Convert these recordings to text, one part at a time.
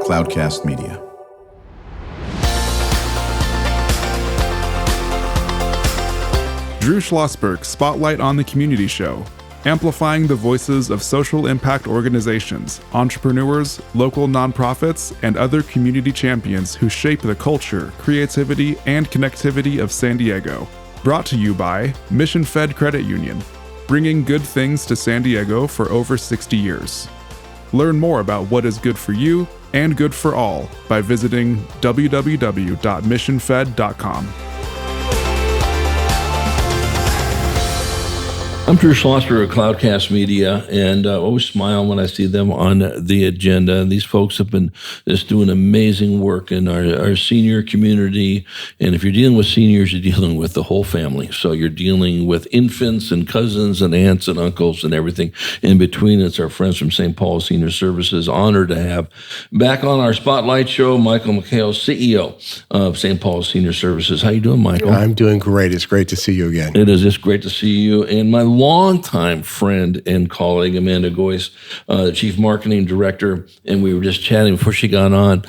Cloudcast Media. Drew Schlosberg Spotlight on the Community Show, amplifying the voices of social impact organizations, entrepreneurs, local nonprofits, and other community champions who shape the culture, creativity, and connectivity of San Diego. Brought to you by Mission Fed Credit Union, bringing good things to San Diego for over 60 years. Learn more about what is good for you and good for all by visiting www.missionfed.com. I'm Drew Schlosberg of Cloudcast Media, and I always smile when I see them on the agenda. These folks have been just doing amazing work in our senior community. And if you're dealing with seniors, you're dealing with the whole family. So you're dealing with infants and cousins and aunts and uncles and everything in between. It's our friends from St. Paul Senior Services. Honored to have back on our Spotlight show, McHale, CEO of St. Paul Senior Services. How you doing, Michael? I'm doing great. It's great to see you again. It is just great to see you. And my longtime friend and colleague, Amanda Gois, Chief Marketing Director, and we were just chatting before she got on.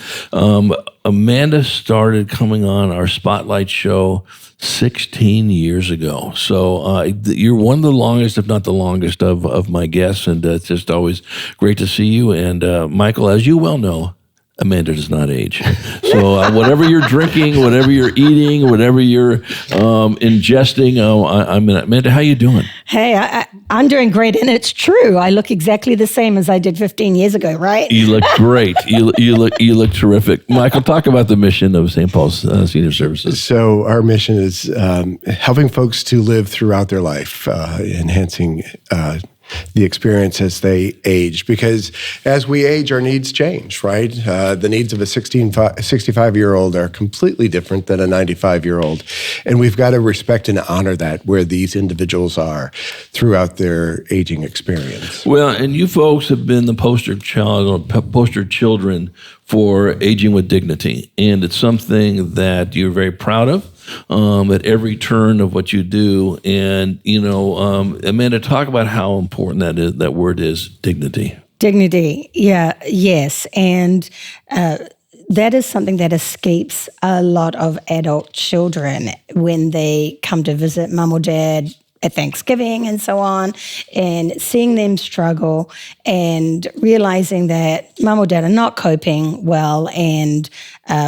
Amanda started coming on our Spotlight show 16 years ago. So you're one of the longest, if not the longest, of my guests, and it's just always great to see you. And Michael, as you well know, Amanda does not age. So whatever you're drinking, whatever you're eating, whatever you're ingesting, Amanda, how you doing? Hey, I'm doing great, and it's true. I look exactly the same as I did 15 years ago, right? You look great. You look terrific. Michael, talk about the mission of St. Paul's Senior Services. So our mission is helping folks to live throughout their life, enhancing the experience as they age, because as we age, our needs change, right? The needs of a 65-year-old are completely different than a 95-year-old. And we've got to respect and honor that where these individuals are throughout their aging experience. Well, and you folks have been the poster children for aging with dignity. And it's something that you're very proud of. At every turn of what you do. And, Amanda, talk about how important that word is, dignity. Dignity, yes. And that is something that escapes a lot of adult children when they come to visit mom or dad at Thanksgiving and so on, and seeing them struggle and realizing that mom or dad are not coping well, and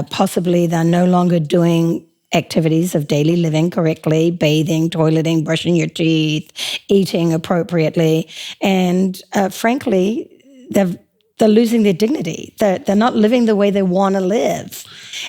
possibly they're no longer doing activities of daily living correctly, bathing, toileting, brushing your teeth, eating appropriately. And frankly, they're losing their dignity. They're not living the way they want to live.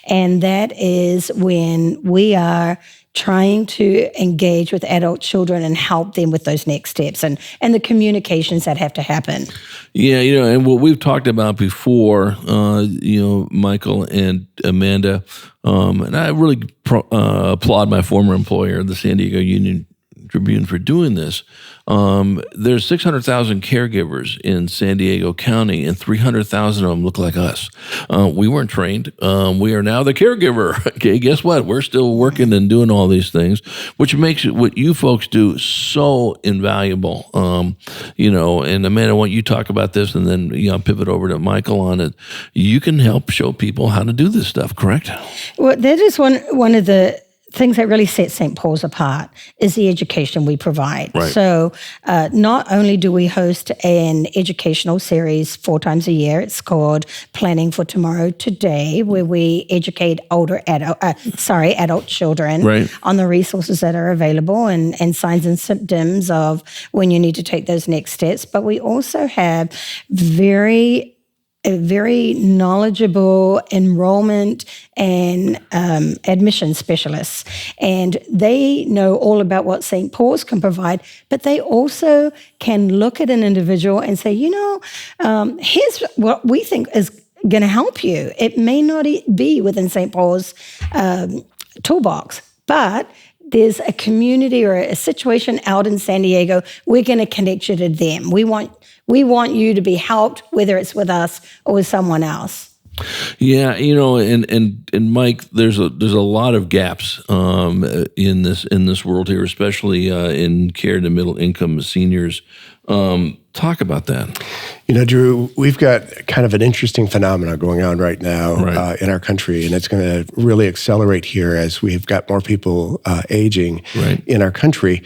And that is when we are trying to engage with adult children and help them with those next steps and the communications that have to happen. Yeah, and what we've talked about before, Michael and Amanda, and I really applaud my former employer, the San Diego Union Tribune, for doing this. There's 600,000 caregivers in San Diego County, and 300,000 of them look like us. We weren't trained. We are now the caregiver. Okay, guess what? We're still working and doing all these things, which makes what you folks do so invaluable. And Amanda, why don't you talk about this, and then pivot over to Michael on it. You can help show people how to do this stuff, correct? Well, that is one of the things that really set St. Paul's apart is the education we provide. Right. So not only do we host an educational series 4 times a year, it's called Planning for Tomorrow Today, where we educate adult children on the resources that are available and signs and symptoms of when you need to take those next steps. But we also have very knowledgeable enrollment and admission specialists. And they know all about what St. Paul's can provide, but they also can look at an individual and say, here's what we think is going to help you. It may not be within St. Paul's toolbox, but there's a community or a situation out in San Diego, we're going to connect you to them. We want you to be helped, whether it's with us or with someone else. Yeah, and Mike, there's a lot of gaps in this world here, especially in care to middle income seniors. Talk about that. Drew, we've got kind of an interesting phenomenon going on right now in our country, and it's going to really accelerate here as we've got more people aging in our country.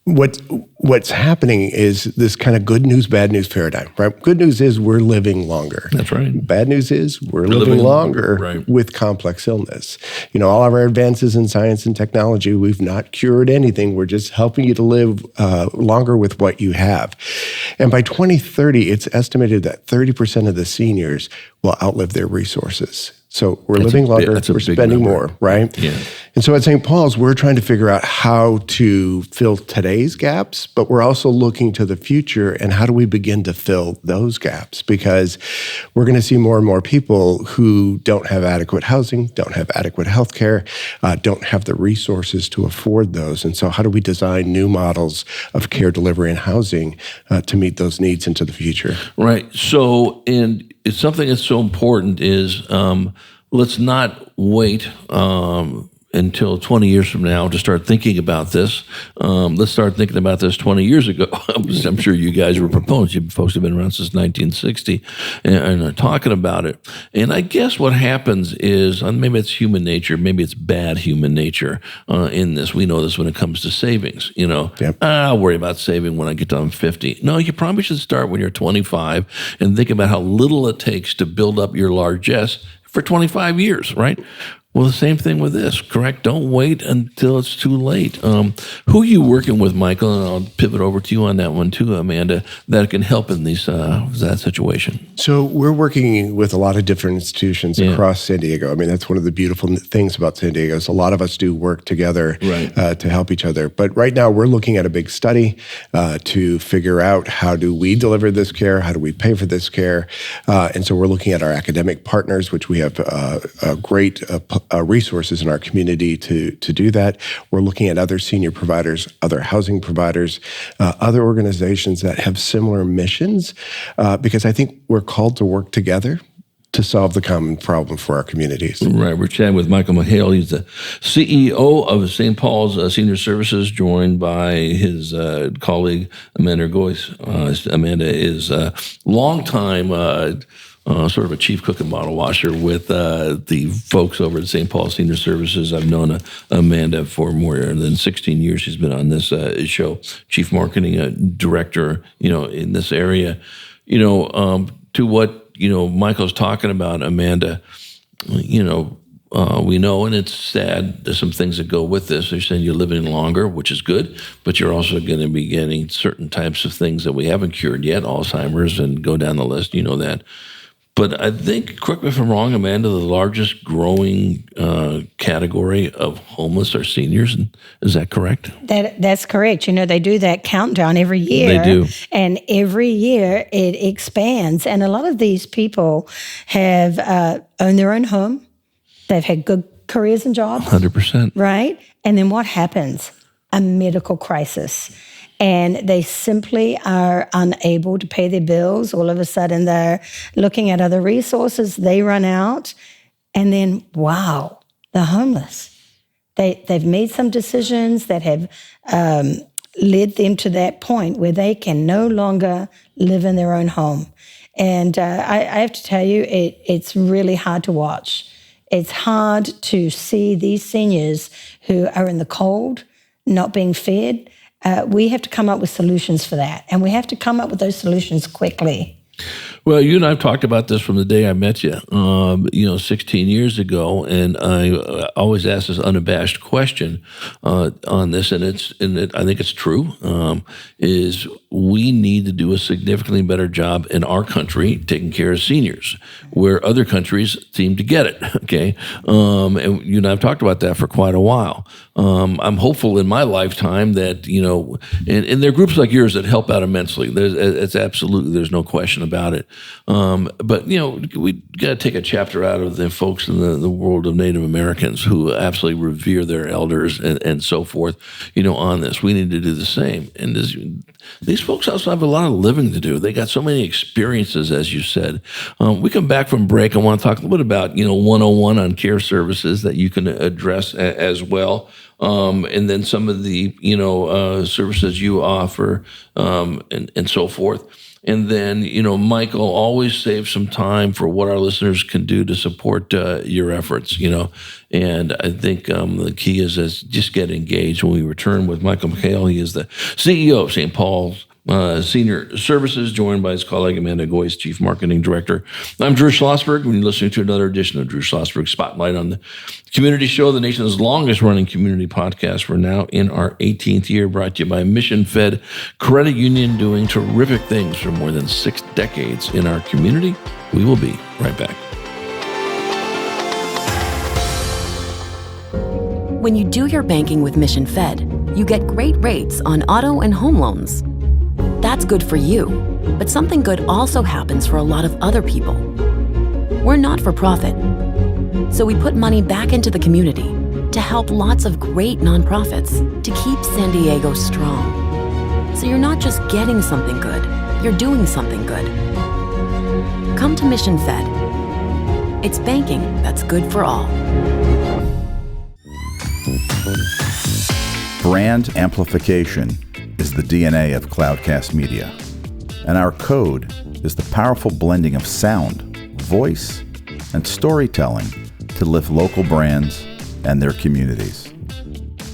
What's happening is this kind of good news, bad news paradigm, right? Good news is we're living longer. That's right. Bad news is we're living longer with complex illness. All of our advances in science and technology, we've not cured anything. We're just helping you to live longer with what you have. And by 2030, it's estimated that 30% of the seniors will outlive their resources. So we're living longer, we're spending more, right? Yeah. And so at St. Paul's, we're trying to figure out how to fill today's gaps, but we're also looking to the future and how do we begin to fill those gaps? Because we're going to see more and more people who don't have adequate housing, don't have adequate health care, don't have the resources to afford those. And so how do we design new models of care delivery and housing to meet those needs into the future? Right. So, and it's something that's so important is let's not wait until 20 years from now to start thinking about this. Let's start thinking about this 20 years ago. I'm sure you guys were proponents. You folks have been around since 1960 and are talking about it. And I guess what happens is, maybe it's human nature, maybe it's bad human nature in this. We know this when it comes to savings. I'll worry about saving when I get to I'm 50. No, you probably should start when you're 25 and think about how little it takes to build up your largesse for 25 years, right? Well, the same thing with this, correct? Don't wait until it's too late. Who are you working with, Michael? And I'll pivot over to you on that one too, Amanda, that can help in that situation. So we're working with a lot of different institutions across San Diego. I mean, that's one of the beautiful things about San Diego is a lot of us do work together to help each other. But right now we're looking at a big study to figure out how do we deliver this care? How do we pay for this care? And so we're looking at our academic partners, which we have great resources in our community to do that. We're looking at other senior providers, other housing providers, other organizations that have similar missions, because I think we're called to work together to solve the common problem for our communities. Right. We're chatting with Michael McHale. He's the CEO of St. Paul's Senior Services, joined by his colleague, Amanda Gois. Amanda is a longtime sort of a chief cook and bottle washer with the folks over at St. Paul Senior Services. I've known Amanda for more than 16 years. She's been on this show, chief marketing director, in this area. To what, Michael's talking about, Amanda, we know, and it's sad, there's some things that go with this. They're saying you're living longer, which is good, but you're also going to be getting certain types of things that we haven't cured yet, Alzheimer's, and go down the list, that. But I think, correct me if I'm wrong, Amanda, the largest growing category of homeless are seniors. Is that correct? That's correct. They do that countdown every year. They do. And every year it expands. And a lot of these people have owned their own home. They've had good careers and jobs. 100%. Right? And then what happens? A medical crisis. And they simply are unable to pay their bills. All of a sudden, they're looking at other resources. They run out. And then, wow, they're homeless. They've made some decisions that have led them to that point where they can no longer live in their own home. And I have to tell you, it's really hard to watch. It's hard to see these seniors who are in the cold, not being fed. We have to come up with solutions for that. And we have to come up with those solutions quickly. Well, you and I have talked about this from the day I met you, 16 years ago, and I always ask this unabashed question on this, and I think it's true, is we need to do a significantly better job in our country taking care of seniors, where other countries seem to get it, okay? And you and I have talked about that for quite a while. I'm hopeful in my lifetime that, and there are groups like yours that help out immensely. There's no question about it. But, we got to take a chapter out of the folks in the world of Native Americans who absolutely revere their elders and so forth, on this. We need to do the same. And these folks also have a lot of living to do. They got so many experiences, as you said. We come back from break. I want to talk a little bit about, 101 on care services that you can address as well. And then some of the, services you offer and so forth. And then, Michael, always save some time for what our listeners can do to support your efforts, And I think the key is just get engaged. When we return with Michael McHale, he is the CEO of St. Paul's Senior Services, joined by his colleague Amanda Gois, Chief Marketing Director. I'm Drew Schlosberg, and you're listening to another edition of Drew Schlosberg Spotlight on the Community Show, the nation's longest-running community podcast. We're now in our 18th year, brought to you by Mission Fed Credit Union, doing terrific things for more than 6 decades in our community. We will be right back. When you do your banking with Mission Fed, you get great rates on auto and home loans. That's good for you, but something good also happens for a lot of other people. We're not for profit, so we put money back into the community to help lots of great nonprofits to keep San Diego strong. So you're not just getting something good, you're doing something good. Come to Mission Fed. It's banking that's good for all. Brand amplification is the DNA of Cloudcast Media, and our code is the powerful blending of sound, voice, and storytelling to lift local brands and their communities.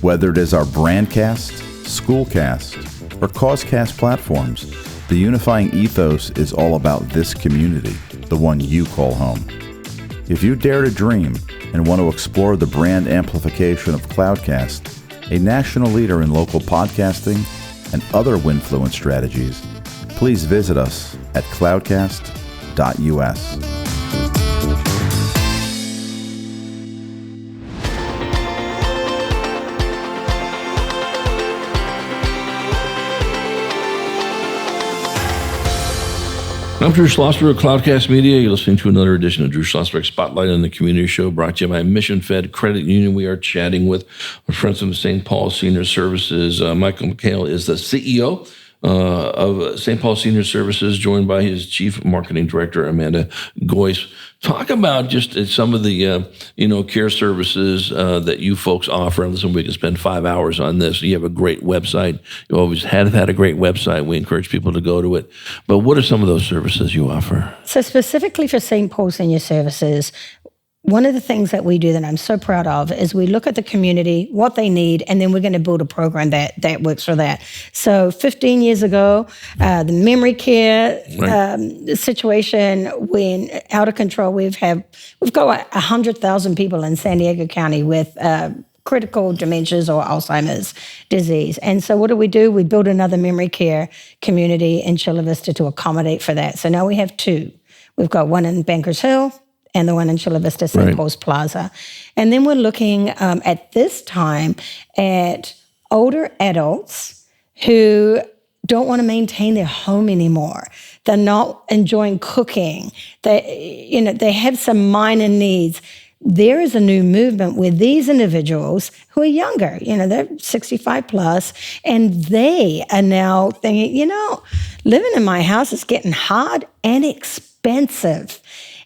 Whether it is our Brandcast, Schoolcast, or Causecast platforms, the unifying ethos is all about this community, the one you call home. If you dare to dream and want to explore the brand amplification of Cloudcast, a national leader in local podcasting and other Winfluence strategies, please visit us at cloudcast.us. I'm Drew Schlosberg, Cloudcast Media. You're listening to another edition of Drew Schlosberg Spotlight on the Community Show, brought to you by Mission Fed Credit Union. We are chatting with our friends from St. Paul Senior Services. Michael McHale is the CEO of St. Paul Senior Services, joined by his Chief Marketing Director, Amanda Gois. Talk about just some of the, care services that you folks offer. And listen, we can spend 5 hours on this. You have a great website. You always have had a great website. We encourage people to go to it. But what are some of those services you offer? So specifically for St. Paul Senior Services, one of the things that we do that I'm so proud of is we look at the community, what they need, and then we're going to build a program that works for that. So 15 years ago, the memory care situation went out of control. We've got 100,000 people in San Diego County with critical dementias or Alzheimer's disease. And so what do? We build another memory care community in Chula Vista to accommodate for that. So now we have 2. We've got one in Bankers Hill and the one in Chula Vista, St. Paul's Plaza. And then we're looking at this time at older adults who don't want to maintain their home anymore. They're not enjoying cooking. They have some minor needs. There is a new movement with these individuals who are younger, they're 65 plus, and they are now thinking, living in my house is getting hard and expensive.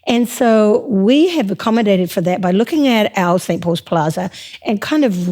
And so we have accommodated for that by looking at our St. Paul's Plaza and kind of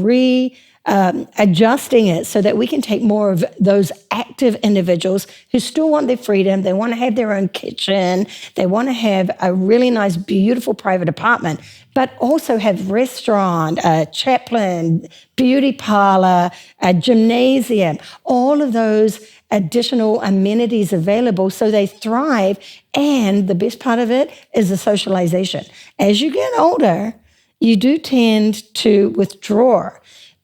adjusting it so that we can take more of those active individuals who still want their freedom. They want to have their own kitchen. They want to have a really nice, beautiful private apartment, but also have restaurant, a chaplain, beauty parlor, a gymnasium, all of those additional amenities available so they thrive. And the best part of it is the socialization. As you get older, you do tend to withdraw.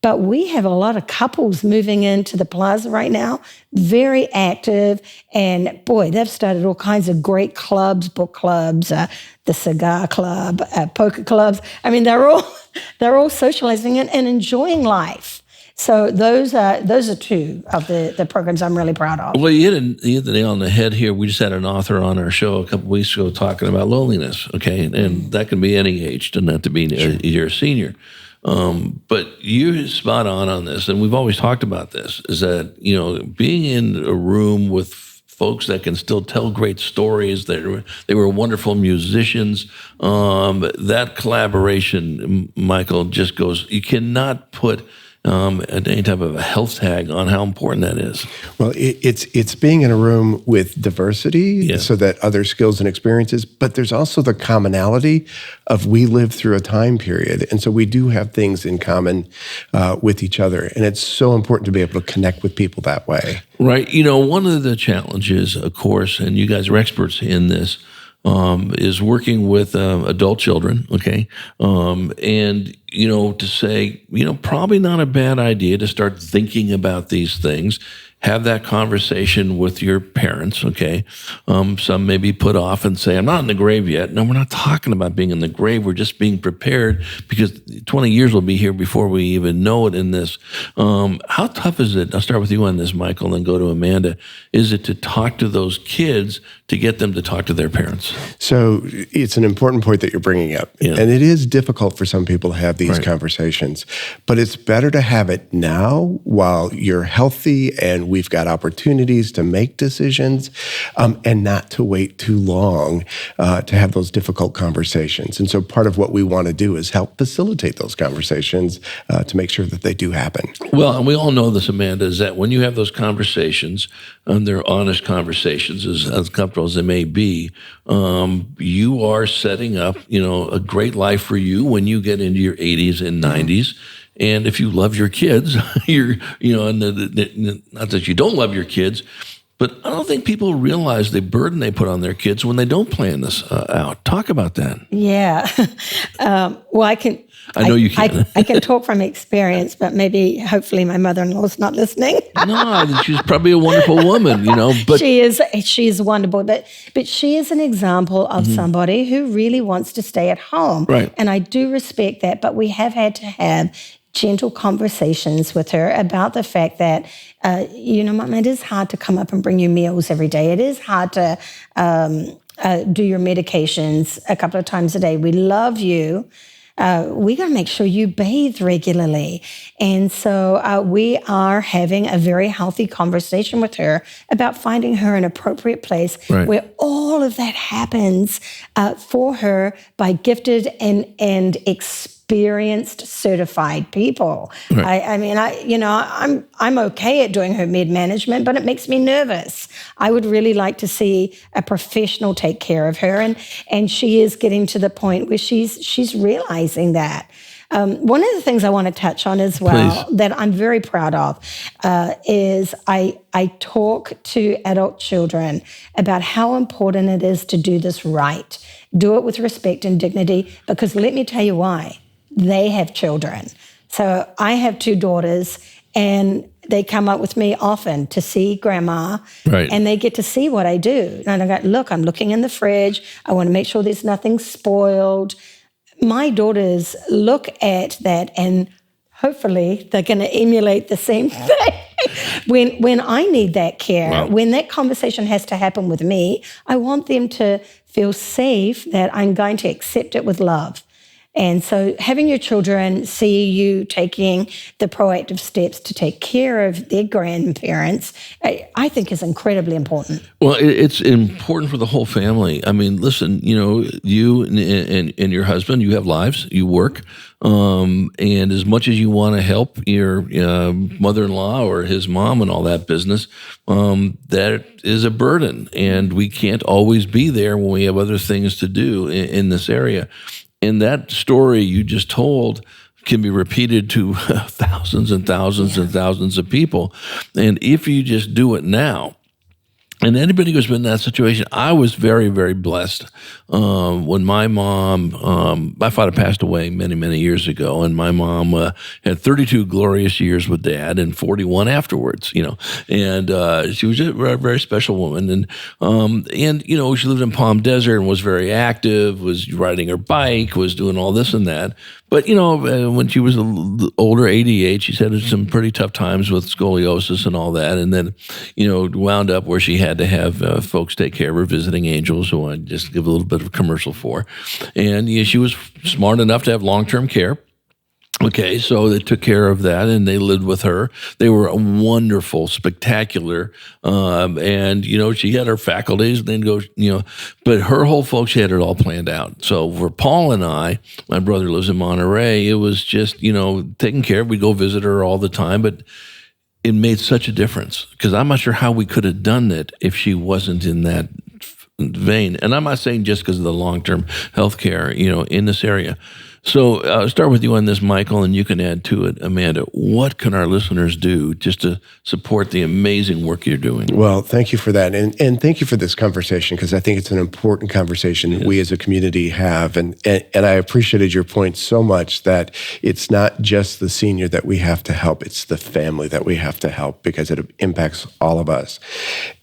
But we have a lot of couples moving into the plaza right now, very active. And boy, they've started all kinds of great clubs, book clubs, the cigar club, poker clubs. I mean, they're all socializing and enjoying life. So those are two of the programs I'm really proud of. Well, you hit the nail on the head here. We just had an author on our show a couple weeks ago talking about loneliness, okay? And that can be any age, doesn't have to be you're a senior. But you're spot on this, and we've always talked about this, is that, being in a room with folks that can still tell great stories, they were wonderful musicians, that collaboration, Michael, just goes, you cannot put any type of a health tag on how important that is. Well, it's being in a room with diversity so that other skills and experiences, but there's also the commonality of we lived through a time period. And so we do have things in common with each other. And it's so important to be able to connect with people that way. Right. One of the challenges, of course, and you guys are experts in this, is working with adult children, okay? And, to say, probably not a bad idea to start thinking about these things, have that conversation with your parents, okay? Some may be put off and say, I'm not in the grave yet. No, we're not talking about being in the grave. We're just being prepared because 20 years will be here before we even know it in this. How tough is it? I'll start with you on this, Michael, and then go to Amanda. Is it to talk to those kids to get them to talk to their parents? So it's an important point that you're bringing up. Yeah. And it is difficult for some people to have these conversations, but it's better to have it now while you're healthy and we've got opportunities to make decisions, and not to wait too long to have those difficult conversations. And so part of what we want to do is help facilitate those conversations to make sure that they do happen. Well, and we all know this, Amanda, is that when you have those conversations, and they're honest conversations, as comfortable as they may be, you are setting up, a great life for you when you get into your 80s and 90s. And if you love your kids, not that you don't love your kids, but I don't think people realize the burden they put on their kids when they don't plan this out. Talk about that. Yeah. Well, I know you can. I can talk from experience, but hopefully my mother-in-law's not listening. No, she's probably a wonderful woman, But she is wonderful, but she is an example of somebody who really wants to stay at home. Right. And I do respect that, but we have had to have gentle conversations with her about the fact that, Mom, it is hard to come up and bring you meals every day. It is hard to do your medications a couple of times a day. We love you. We got to make sure you bathe regularly. And so we are having a very healthy conversation with her about finding her an appropriate place where all of that happens for her by gifted and experienced, certified people. Right. I'm okay at doing her med management, but it makes me nervous. I would really like to see a professional take care of her, and she is getting to the point where she's realizing that. One of the things I want to touch on as well that I'm very proud of is I talk to adult children about how important it is to do this right, do it with respect and dignity, because let me tell you why. They have children. So I have 2 daughters, and they come up with me often to see grandma, and they get to see what I do. And I go, look, I'm looking in the fridge. I want to make sure there's nothing spoiled. My daughters look at that, and hopefully they're going to emulate the same thing. When I need that care, when that conversation has to happen with me, I want them to feel safe that I'm going to accept it with love. And so having your children see you taking the proactive steps to take care of their grandparents, I think is incredibly important. Well, it's important for the whole family. I mean, listen, you and your husband, you have lives, you work, and as much as you want to help your mother-in-law or his mom and all that business, that is a burden, and we can't always be there when we have other things to do in this area. And that story you just told can be repeated to thousands and thousands and thousands of people. And if you just do it now, And anybody who's been in that situation, I was very, very blessed. When my mom, my father passed away many, many years ago, and my mom had 32 glorious years with Dad and 41 afterwards. And she was a very, very special woman. And she lived in Palm Desert and was very active, was riding her bike, was doing all this and that. But, when she was a little older, 88, she's had some pretty tough times with scoliosis and all that. And then, wound up where she had to have folks take care of her, visiting angels, who I just give a little bit of a commercial for. And she was smart enough to have long-term care. Okay, so they took care of that, and they lived with her. They were wonderful, spectacular, and she had her faculties. And then but her whole folks, she had it all planned out. So for Paul and I, my brother lives in Monterey. It was just taken care of. We'd go visit her all the time, but it made such a difference because I'm not sure how we could have done it if she wasn't in that vein. And I'm not saying just because of the long-term health care, in this area. So I'll start with you on this, Michael, and you can add to it, Amanda. What can our listeners do just to support the amazing work you're doing? Well, thank you for that. And thank you for this conversation, because I think it's an important conversation we as a community have. And I appreciated your point so much that it's not just the senior that we have to help, it's the family that we have to help, because it impacts all of us.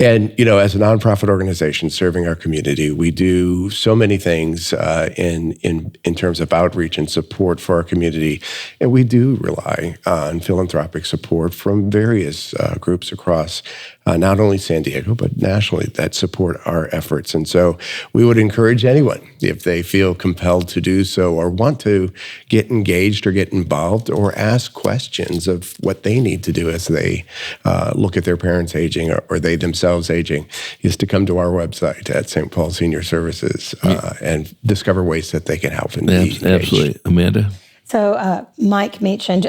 And, as a nonprofit organization serving our community, we do so many things in terms of outreach and support for our community. And we do rely on philanthropic support from various groups across not only San Diego, but nationally, that support our efforts. And so we would encourage anyone, if they feel compelled to do so or want to get engaged or get involved or ask questions of what they need to do as they look at their parents aging or they themselves aging, is to come to our website at St. Paul Senior Services and discover ways that they can help and be engaged. Absolutely. Amanda? So Mike mentioned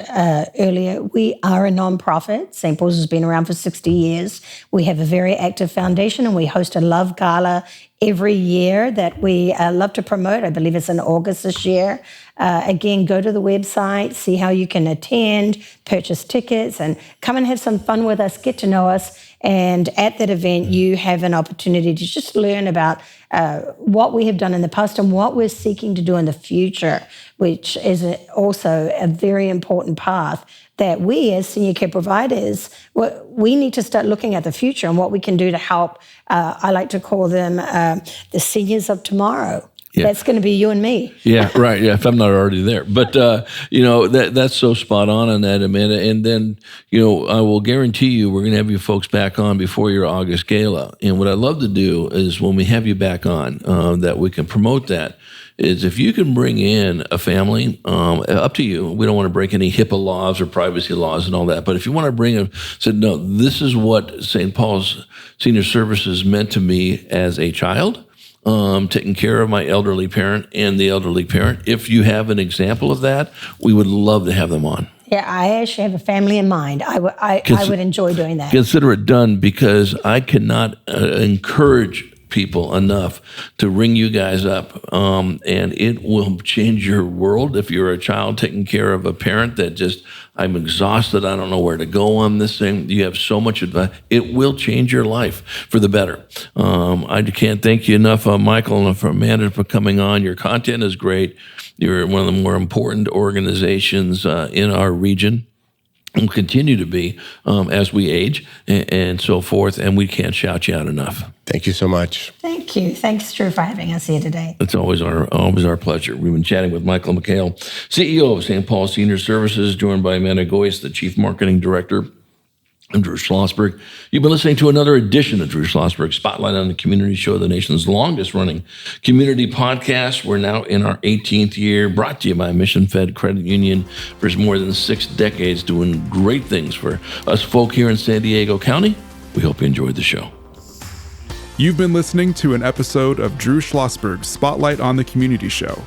earlier, we are a nonprofit. St. Paul's has been around for 60 years. We have a very active foundation, and we host a Love Gala every year that we love to promote. I believe it's in August this year. Again, go to the website, see how you can attend, purchase tickets, and come and have some fun with us, get to know us. And at that event, you have an opportunity to just learn about what we have done in the past and what we're seeking to do in the future, which is also a very important path that we as senior care providers, we need to start looking at the future and what we can do to help, I like to call them the seniors of tomorrow. Yeah. That's going to be you and me. Yeah, right. Yeah, if I'm not already there. But, that's so spot on that, Amanda. And then, I will guarantee you we're going to have you folks back on before your August gala. And what I'd love to do is when we have you back on, that we can promote that, is if you can bring in a family, up to you. We don't want to break any HIPAA laws or privacy laws and all that. But if you want to bring them, said, no, this is what St. Paul's Senior Services meant to me as a child. Taking care of my elderly parent and the elderly parent. If you have an example of that, we would love to have them on. Yeah, I actually have a family in mind. I would enjoy doing that. Consider it done, because I cannot encourage people enough to ring you guys up, and it will change your world. If you're a child taking care of a parent that just, I'm exhausted, I don't know where to go on this thing, you have so much advice, it will change your life for the better. I can't thank you enough, Michael, and for Amanda for coming on. Your content is great. You're one of the more important organizations in our region. And continue to be as we age and so forth, and we can't shout you out enough. Thank you so much. Thank you. Thanks, Drew, for having us here today. It's always our pleasure. We've been chatting with Michael McHale, CEO of St. Paul Senior Services, joined by Amanda Gois, the Chief Marketing Director. I'm Drew Schlosberg. You've been listening to another edition of Drew Schlosberg Spotlight on the Community Show, the nation's longest-running community podcast. We're now in our 18th year, brought to you by Mission Fed Credit Union for more than 6 decades, doing great things for us folk here in San Diego County. We hope you enjoyed the show. You've been listening to an episode of Drew Schlosberg's Spotlight on the Community Show,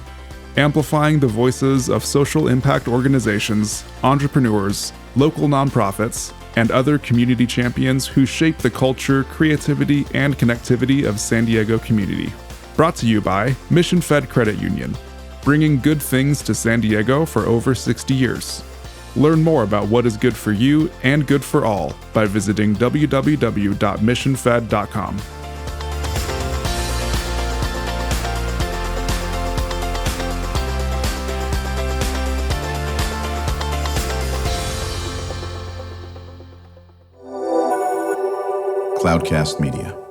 amplifying the voices of social impact organizations, entrepreneurs, local nonprofits, and other community champions who shape the culture, creativity, and connectivity of San Diego community. Brought to you by Mission Fed Credit Union, bringing good things to San Diego for over 60 years. Learn more about what is good for you and good for all by visiting www.missionfed.com. Cloudcast Media.